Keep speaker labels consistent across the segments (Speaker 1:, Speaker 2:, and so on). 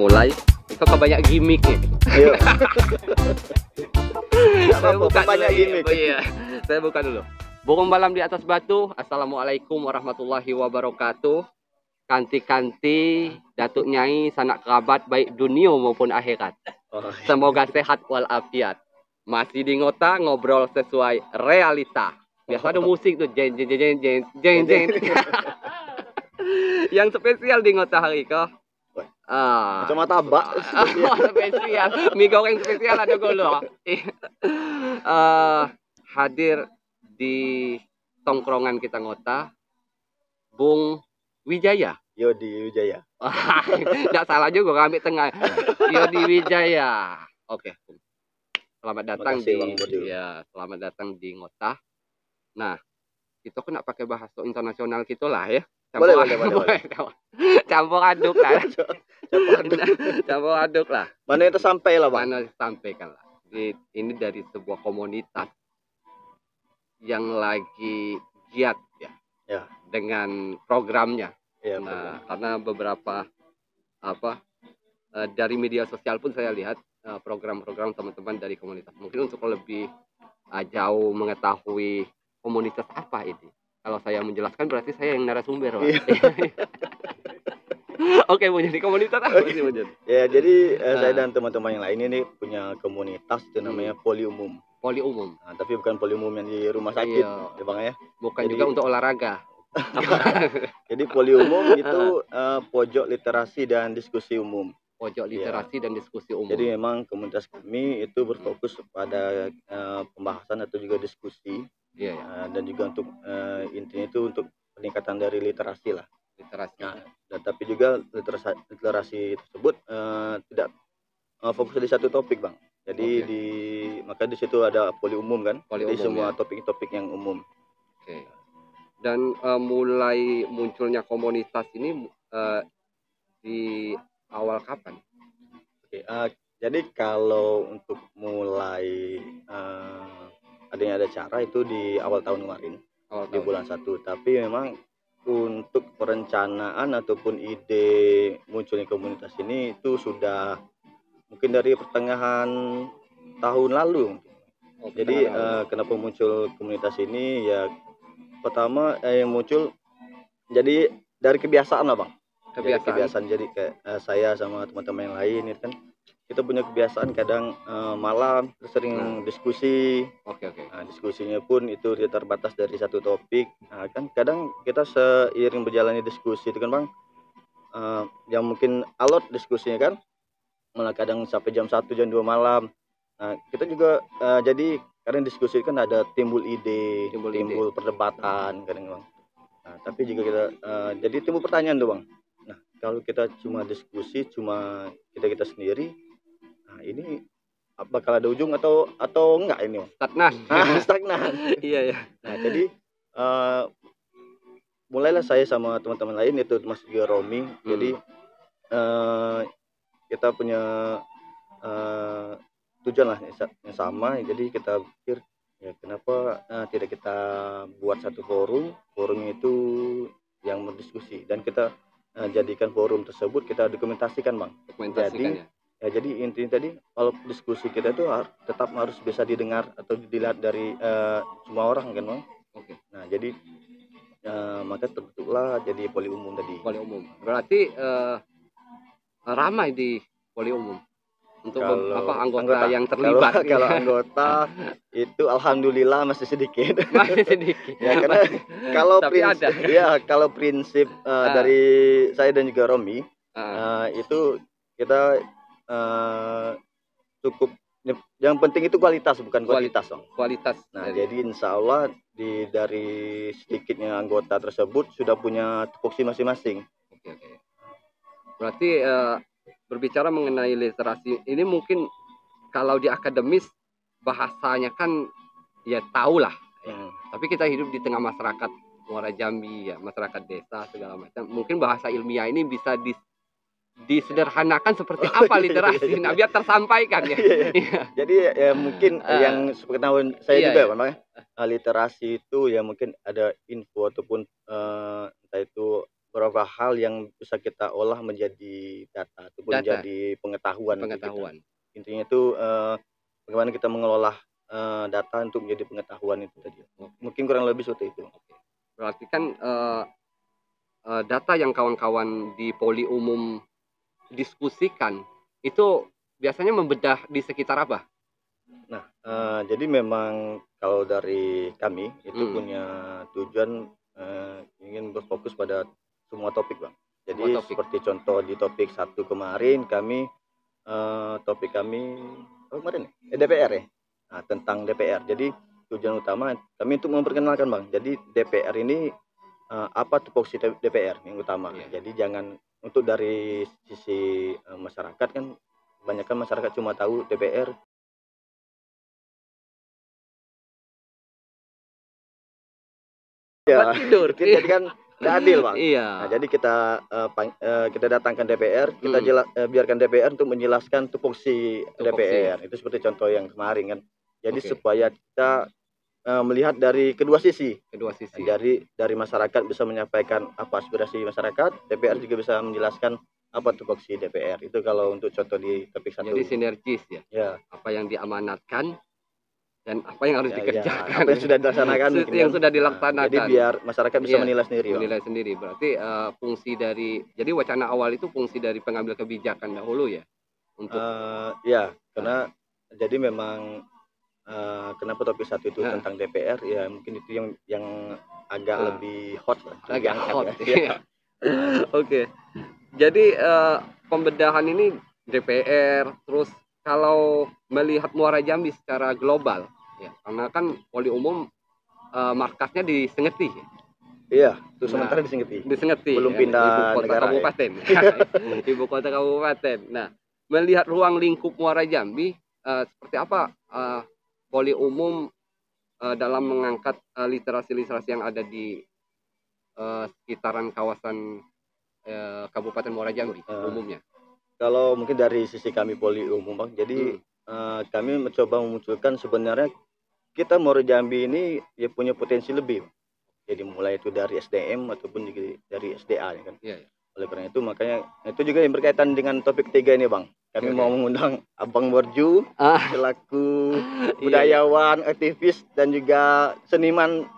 Speaker 1: mulai. Itu kebanyak gimmick nih.
Speaker 2: Ayo.
Speaker 1: Saya buka
Speaker 2: banyak
Speaker 1: dulu,
Speaker 2: gimmick.
Speaker 1: Iya. Saya buka dulu. Burung malam di atas batu. Assalamualaikum warahmatullahi wabarakatuh. Kanti-kanti, datuk nyai, sanak kerabat baik dunia maupun akhirat.
Speaker 2: Oh,
Speaker 1: Semoga sehat walafiat. Masih di Ngota, ngobrol sesuai realita. Biasa ada musik tuh, jeng jeng jeng jeng jeng jeng. Yang spesial di Ngota hari kah?
Speaker 2: kacamata bak.
Speaker 1: Spesial. Mie goreng spesial ada golo. Hadir di tongkrongan kita Ngota, Bung Wijaya.
Speaker 2: Yodi Wijaya.
Speaker 1: Nggak salah juga, kami tengah. Yodi Wijaya. Oke. Selamat datang selamat datang di Ngota. Nah, kita kan nak pakai bahasa internasional gitulah ya.
Speaker 2: Boleh.
Speaker 1: Campur aduk lah. Campur aduk lah.
Speaker 2: Mana itu sampai lah, Bang?
Speaker 1: Mana sampaikan lah. Ini dari sebuah komunitas yang lagi giat ya. Dengan programnya.
Speaker 2: Ya,
Speaker 1: nah, karena beberapa dari media sosial pun saya lihat program-program teman-teman dari komunitas. Mungkin untuk lebih jauh mengetahui komunitas apa ini. Kalau saya menjelaskan berarti saya yang narasumber, Pak. Iya. Oke, mau jadi komunitas apa sih, Bang?
Speaker 2: Ya, jadi saya dan teman-teman yang lain ini punya komunitas itu namanya Poli Umum.
Speaker 1: Poli Umum.
Speaker 2: Nah, tapi bukan poli umum yang di rumah sakit, ya Bang ya.
Speaker 1: Bukan jadi, juga untuk olahraga.
Speaker 2: Jadi Poli Umum itu pojok literasi dan diskusi umum.
Speaker 1: Pojok literasi dan diskusi umum.
Speaker 2: Jadi memang komunitas kami itu berfokus pada pembahasan atau juga diskusi. Dan juga untuk intinya itu untuk peningkatan dari literasi lah.
Speaker 1: Literasi.
Speaker 2: Nah, dan tapi juga literasi tersebut tidak fokus di satu topik, Bang. Jadi maka di situ ada poli umum kan. Jadi semua topik-topik yang umum.
Speaker 1: Oke. Dan mulai munculnya komunitas ini di awal kapan?
Speaker 2: Jadi kalau untuk mulai adanya acara itu di awal tahun kemarin, di bulan 1. Tapi memang untuk perencanaan ataupun ide munculnya komunitas ini itu sudah mungkin dari pertengahan tahun lalu. Jadi kenapa muncul komunitas ini ya, pertama yang muncul jadi dari kebiasaan lah, Bang. Kebiasaan. Jadi kayak saya sama teman-teman yang lain itu kan kita punya kebiasaan kadang malam sering diskusi. Nah, diskusinya pun itu terbatas dari satu topik. Nah, kan kadang kita seiring berjalannya diskusi itu kan, Bang, yang mungkin alot diskusinya kan, malah kadang sampai jam 1 jam 2 malam. Nah, kita juga jadi kadang diskusi kan ada timbul ide, timbul perdebatan kadang, Bang. Nah, tapi juga kita jadi timbul pertanyaan tuh, Bang. Nah, kalau kita cuma diskusi cuma kita sendiri, nah ini bakal ada ujung atau enggak ini, Bang? Stagnan. Iya. Nah, jadi mulailah saya sama teman-teman lain itu Mas juga Romi. Jadi kita punya tujuan lah yang sama. Jadi kita pikir ya kenapa tidak kita buat satu forum itu yang berdiskusi dan kita jadikan forum tersebut kita dokumentasikan, Bang. Jadi intinya tadi kalau diskusi kita itu tetap harus bisa didengar atau dilihat dari semua orang kan, Bang. Nah, jadi maka terbentuklah jadi poli umum tadi. Poli umum.
Speaker 1: Berarti ramai di poli umum untuk anggota yang terlibat.
Speaker 2: Kalau anggota itu alhamdulillah masih sedikit. Ya, karena kalau prinsip dari saya dan juga Romi itu kita cukup, yang penting itu kualitas bukan kualitas, Bang.
Speaker 1: Kualitas.
Speaker 2: Nah, jadi insya Allah dari sedikitnya anggota tersebut sudah punya tupoksi masing-masing.
Speaker 1: Berarti berbicara mengenai literasi ini mungkin kalau di akademis bahasanya kan ya tahu lah. Tapi kita hidup di tengah masyarakat Muara Jambi ya, masyarakat desa segala macam. Mungkin bahasa ilmiah ini bisa disederhanakan seperti apa literasi. Nah, biar tersampaikan ya.
Speaker 2: Jadi ya mungkin yang sepengetahuan saya juga, Bang, literasi itu ya mungkin ada info ataupun entah itu beberapa hal yang bisa kita olah menjadi data ataupun
Speaker 1: Data.
Speaker 2: menjadi pengetahuan.
Speaker 1: Pengetahuan.
Speaker 2: Intinya itu bagaimana kita mengelola data untuk menjadi pengetahuan itu tadi. Mungkin kurang lebih seperti itu.
Speaker 1: Berarti kan data yang kawan-kawan di Poli Umum diskusikan itu biasanya membedah di sekitar apa?
Speaker 2: Nah, jadi memang kalau dari kami itu punya tujuan ingin berfokus pada semua topik, Bang. Jadi seperti contoh di topik 1 kemarin kami topik kami kemarin DPR ya. Nah, tentang DPR. Jadi tujuan utama kami untuk memperkenalkan, Bang. Jadi DPR ini apa tupoksi DPR yang utama. Jadi jangan untuk dari sisi masyarakat kan kebanyakan masyarakat cuma tahu DPR ya tidur. Jadi kan tidak adil, Bang. Nah, jadi kita datangkan DPR, kita biarkan DPR untuk menjelaskan tupoksi DPR. Itu seperti contoh yang kemarin kan. Jadi supaya kita melihat dari kedua sisi. Dari masyarakat bisa menyampaikan apa aspirasi masyarakat, DPR juga bisa menjelaskan apa tupoksi DPR. Itu kalau untuk contoh di topik 1.
Speaker 1: Jadi sinergis ya. Ya. Apa yang diamanatkan dan apa yang harus dikerjakan.
Speaker 2: Apa yang sudah dilaksanakan.
Speaker 1: Yang sudah dilaksanakan.
Speaker 2: Jadi biar masyarakat bisa menilai sendiri.
Speaker 1: Menilai sendiri. Berarti fungsi dari, jadi wacana awal itu fungsi dari pengambil kebijakan dahulu ya? Untuk
Speaker 2: ya, karena jadi memang kenapa topik 1 itu tentang DPR ya, mungkin itu yang agak lebih hot.
Speaker 1: Agak hot ya. Oke. Jadi pembedahan ini DPR, terus kalau melihat Muara Jambi secara global ya, karena kan Poli Umum markasnya di Sengeti.
Speaker 2: Iya, itu sementara di Sengeti. Belum pindah
Speaker 1: ibu kota
Speaker 2: negara,
Speaker 1: kabupaten. Ibu kota kabupaten. Nah, melihat ruang lingkup Muara Jambi seperti apa Poli Umum dalam mengangkat literasi-literasi yang ada di sekitaran kawasan Kabupaten Muara Jambi umumnya.
Speaker 2: Kalau mungkin dari sisi kami Poli Umum, Bang, jadi kami mencoba memunculkan sebenarnya kita Muara Jambi ini ya punya potensi lebih. Jadi mulai itu dari SDM ataupun dari SDA ya kan. Oleh karena itu makanya itu juga yang berkaitan dengan topik 3 ini, Bang. Kami mau mengundang Abang Borju selaku budayawan, aktivis dan juga seniman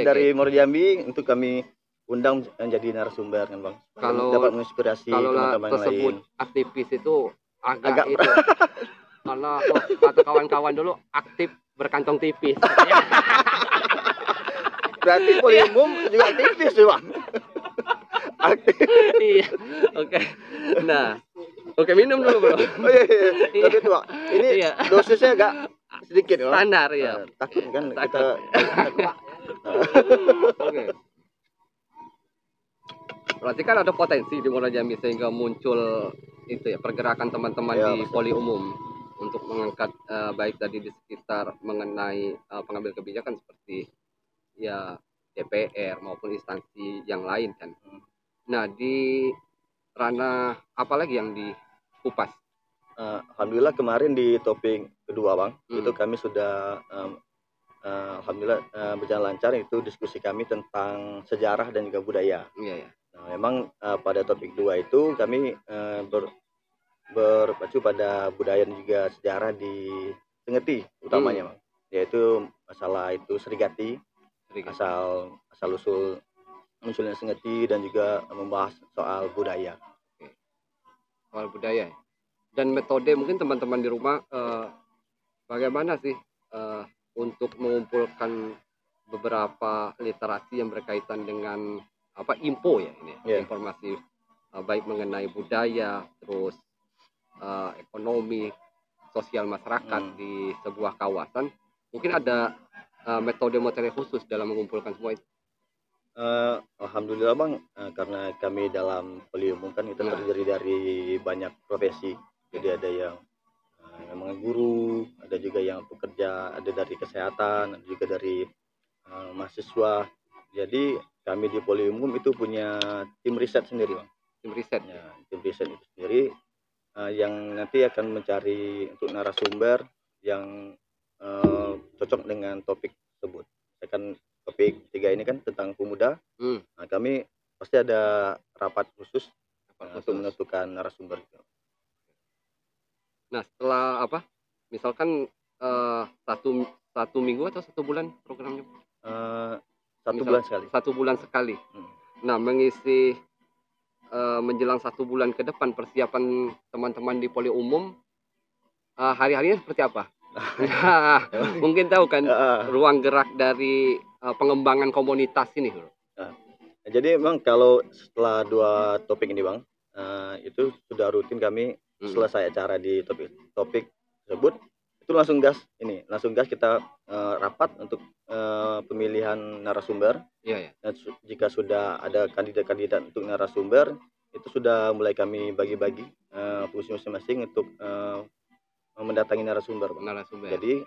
Speaker 2: dari Muara Jambi untuk kami undang menjadi narasumber kan, Bang.
Speaker 1: Kalau
Speaker 2: dapat menginspirasi teman-teman
Speaker 1: tersebut
Speaker 2: lain.
Speaker 1: Aktivis itu agak itu karena kata kawan-kawan dulu aktif berkantong tipis.
Speaker 2: Berarti Poli Umum juga aktivis ya, Bang. Aktif.
Speaker 1: Iya. Oke. Nah, oke, minum dulu, Bro.
Speaker 2: Iya. Tapi itu, Bang. Ini dosisnya agak sedikit, Bang.
Speaker 1: Standar ya.
Speaker 2: Takut kan kita.
Speaker 1: Oke. Berarti kan ada potensi di Muara Jambi sehingga muncul itu ya pergerakan teman-teman di Poli Umum untuk mengangkat baik tadi di sekitar mengenai pengambil kebijakan seperti ya DPR maupun instansi yang lain kan. Nah, di ranah apa lagi yang dikupas?
Speaker 2: Alhamdulillah kemarin di topik kedua, Bang, itu kami sudah alhamdulillah berjalan lancar, itu diskusi kami tentang sejarah dan juga budaya. Nah, memang pada topik 2 itu kami berpacu pada budaya dan juga sejarah di Sengeti utamanya, Bang. Yaitu masalah itu Serigati. Asal usul munculnya Sengeti dan juga membahas soal budaya.
Speaker 1: Soal budaya. Dan metode mungkin teman-teman di rumah bagaimana sih untuk mengumpulkan beberapa literasi yang berkaitan dengan info ya ini informasi baik mengenai budaya, terus ekonomi, sosial masyarakat di sebuah kawasan. Mungkin ada metode-metode khusus dalam mengumpulkan semua itu.
Speaker 2: Alhamdulillah, Bang, karena kami dalam Poli Umum kan itu terdiri dari banyak profesi. Jadi ada yang memang guru, ada juga yang pekerja, ada dari kesehatan, ada juga dari mahasiswa. Jadi kami di Poli Umum itu punya tim riset sendiri, Bang.
Speaker 1: Tim riset
Speaker 2: ya, tim riset itu sendiri yang nanti akan mencari untuk narasumber yang cocok dengan topik tersebut. Kan topik 3 ini kan tentang pemuda. Nah, kami pasti ada rapat khusus
Speaker 1: Rapat
Speaker 2: untuk
Speaker 1: khusus.
Speaker 2: menentukan narasumber.
Speaker 1: Nah, setelah apa? Misalkan satu minggu atau 1 bulan programnya?
Speaker 2: Satu
Speaker 1: Misal
Speaker 2: bulan sekali.
Speaker 1: 1 bulan sekali.
Speaker 2: Hmm.
Speaker 1: Nah, mengisi menjelang 1 bulan ke depan persiapan teman-teman di poli umum hari-harinya seperti apa? Nah, mungkin tahu kan ruang gerak dari pengembangan komunitas ini, Bro.
Speaker 2: Jadi memang kalau setelah 2 topik ini Bang, itu sudah rutin kami selesai acara di topik tersebut, itu langsung gas kita rapat untuk pemilihan narasumber.
Speaker 1: Iya, ya.
Speaker 2: Dan jika sudah ada kandidat-kandidat untuk narasumber, itu sudah mulai kami bagi-bagi fungsi masing-masing untuk mendatangi narasumber, Bang.
Speaker 1: Narasumber.
Speaker 2: Jadi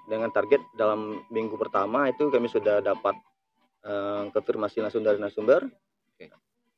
Speaker 2: dengan target dalam minggu pertama itu kami sudah dapat konfirmasi langsung dari narasumber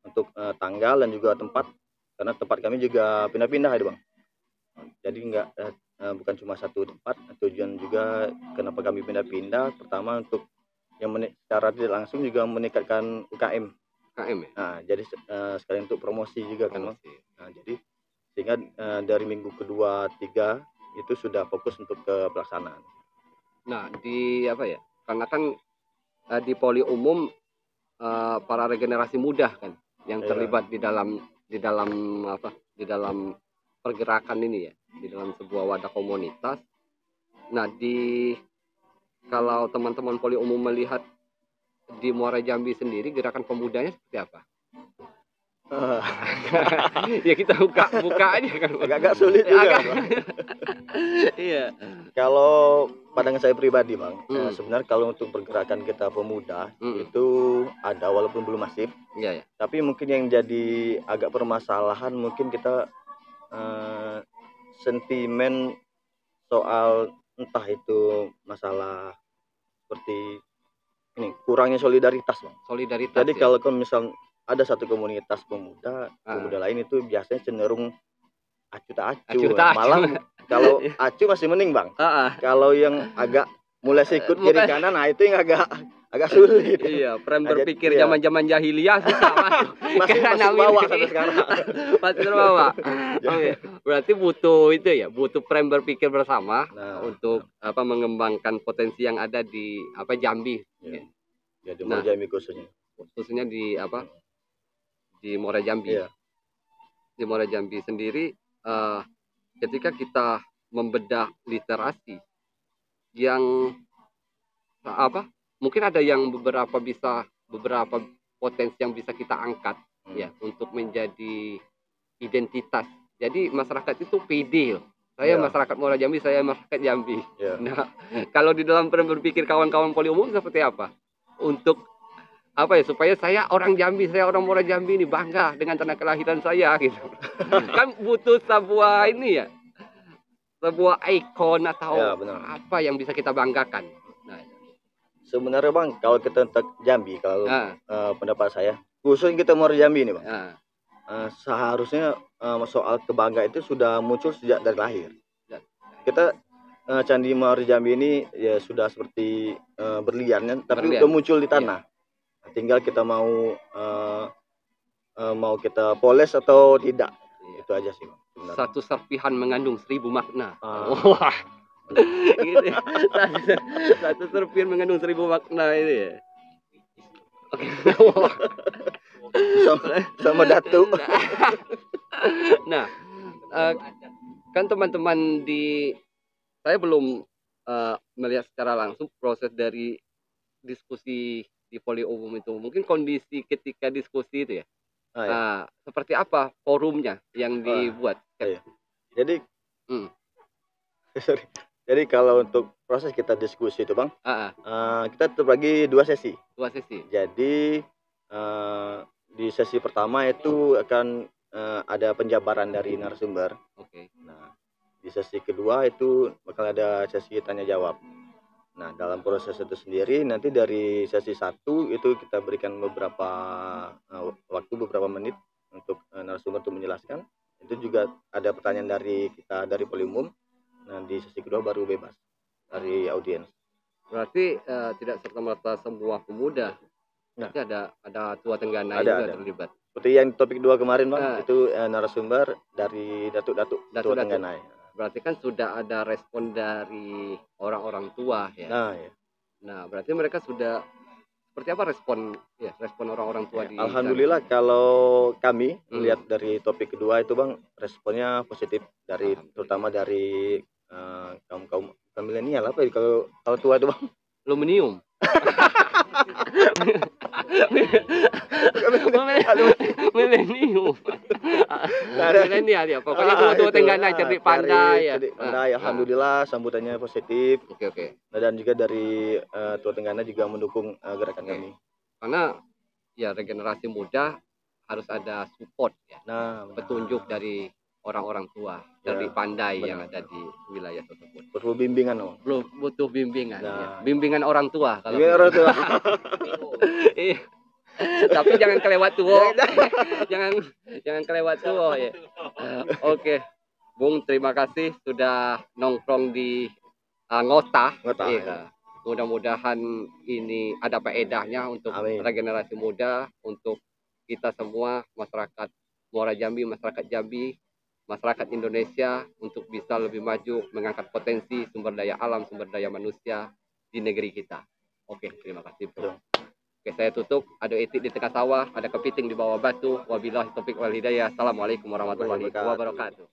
Speaker 2: untuk tanggal dan juga tempat, karena tempat kami juga pindah-pindah ya Bang. Jadi bukan cuma satu tempat, tujuan juga kenapa kami pindah-pindah, pertama untuk yang secara tidak langsung juga meningkatkan UKM.
Speaker 1: UKM ya?
Speaker 2: Nah, jadi sekalian untuk promosi juga kan Bang. Nah, jadi sehingga dari minggu kedua, 3 itu sudah fokus untuk ke pelaksanaan.
Speaker 1: Nah, di apa ya? Karena kan di poli umum para regenerasi muda kan yang terlibat di dalam di dalam pergerakan ini ya, di dalam sebuah wadah komunitas. Nah, kalau teman-teman poli umum melihat di Muara Jambi sendiri gerakan pemudanya seperti apa? Ya kita buka aja kan.
Speaker 2: Agak sulit juga.
Speaker 1: Iya.
Speaker 2: Kalau pandangan saya pribadi Bang, sebenarnya kalau untuk pergerakan kita pemuda itu ada walaupun belum masif.
Speaker 1: Iya, ya.
Speaker 2: Tapi mungkin yang jadi agak permasalahan mungkin kita sentimen soal entah itu masalah seperti ini, kurangnya solidaritas Bang.
Speaker 1: Solidaritas.
Speaker 2: Jadi kalau misal ada satu komunitas pemuda lain itu biasanya cenderung acu tak acu. Malah kalau acu masih mending Bang. Kalau yang agak mulai sikut kiri kanan, nah itu yang agak sulit.
Speaker 1: Iya, frame berpikir zaman-zaman jahiliyah susah
Speaker 2: masih bawah sampai sekarang.
Speaker 1: Masih terbawa. Oke, berarti butuh frame berpikir bersama untuk mengembangkan potensi yang ada di Jambi.
Speaker 2: Ya, di Muara Jambi
Speaker 1: khususnya di di Muara Jambi.
Speaker 2: Iya.
Speaker 1: Di Muara Jambi sendiri ketika kita membedah literasi yang mungkin ada yang beberapa potensi yang bisa kita angkat ya untuk menjadi identitas. Jadi masyarakat itu pede loh. Saya masyarakat Muara Jambi, saya masyarakat Jambi. Nah, kalau di dalam berpikir kawan-kawan poli umum seperti apa? Untuk supaya saya orang Jambi, saya orang Muara Jambi ini bangga dengan tanah kelahiran saya gitu. Kan butuh sebuah sebuah ikon atau apa yang bisa kita banggakan. Nah,
Speaker 2: sebenarnya Bang, kalau kita untuk Jambi, kalau pendapat saya, khususnya kita Muara Jambi ini Bang, seharusnya soal kebanggaan itu sudah muncul sejak dari lahir. Kita Candi Muara Jambi ini ya sudah seperti berlian, tapi sudah muncul di tanah. Tinggal kita mau kita poles atau tidak, itu aja sih Bang.
Speaker 1: Satu serpihan mengandung 1000 makna. Wah. Gitu. Satu serpihan mengandung 1000 makna ini ya. Oke.
Speaker 2: Sama Datu.
Speaker 1: Nah, kan teman-teman saya belum melihat secara langsung proses dari diskusi di poli umum itu. Mungkin kondisi ketika diskusi itu ya. Seperti apa forumnya yang dibuat?
Speaker 2: Jadi jadi kalau untuk proses kita diskusi itu Bang, kita terbagi 2 sesi.
Speaker 1: 2 sesi.
Speaker 2: Jadi di sesi pertama itu akan ada penjabaran dari narasumber.
Speaker 1: Oke.
Speaker 2: Nah, di sesi kedua itu bakal ada sesi tanya jawab. Nah, dalam proses itu sendiri nanti dari sesi 1 itu kita berikan beberapa waktu beberapa menit untuk narasumber untuk menjelaskan. Itu juga ada pertanyaan dari kita dari poli umum. Nah, di sesi kedua baru bebas dari audiens.
Speaker 1: Berarti tidak serta-merta semua pemuda
Speaker 2: Nah,
Speaker 1: Berarti ada tua Tenggana
Speaker 2: ada,
Speaker 1: juga
Speaker 2: ada.
Speaker 1: terlibat.
Speaker 2: Seperti yang topik 2 kemarin Bang, itu narasumber dari datuk-datuk tua
Speaker 1: Datuk-datuk.
Speaker 2: Tenggana.
Speaker 1: Berarti kan sudah ada respon dari orang-orang tua ya.
Speaker 2: Nah, ya.
Speaker 1: Nah, berarti mereka sudah seperti apa respon orang-orang tua
Speaker 2: Ya,
Speaker 1: di
Speaker 2: alhamdulillah
Speaker 1: sana?
Speaker 2: kalau kami lihat dari topik kedua itu Bang, responnya positif dari terutama dari kaum milenial apa ya kalau tua itu Bang?
Speaker 1: Aluminium. Milenium. Milenial ya. Pokoknya tua-tua Tenggana cerdik pandai ya.
Speaker 2: Cerdik pandai, alhamdulillah sambutannya positif.
Speaker 1: Oke.
Speaker 2: Nah, dan juga dari tua Tenggana juga mendukung gerakan kami.
Speaker 1: Karena ya regenerasi muda harus ada support ya.
Speaker 2: Nah,
Speaker 1: petunjuk dari orang-orang tua, cerdik pandai yang ada di wilayah tersebut.
Speaker 2: Butuh bimbingan,
Speaker 1: Butuh bimbingan. Ya. Bimbingan orang tua kalau.
Speaker 2: Bimbingan orang tua.
Speaker 1: Iya. Tapi jangan kelewat tua. jangan kelewat tua ya. Oke. Bung, terima kasih sudah nongkrong di Ngota. Iya. Ya. Mudah-mudahan ini ada faedahnya untuk regenerasi muda, untuk kita semua, masyarakat Muara Jambi, masyarakat Jambi, masyarakat Indonesia, untuk bisa lebih maju mengangkat potensi sumber daya alam, sumber daya manusia di negeri kita. Oke, terima kasih bro. Oke, saya tutup. Ada itik di tengah sawah, ada kepiting di bawah batu. Wabillahi taufiq wal hidayah. Assalamualaikum warahmatullahi wabarakatuh.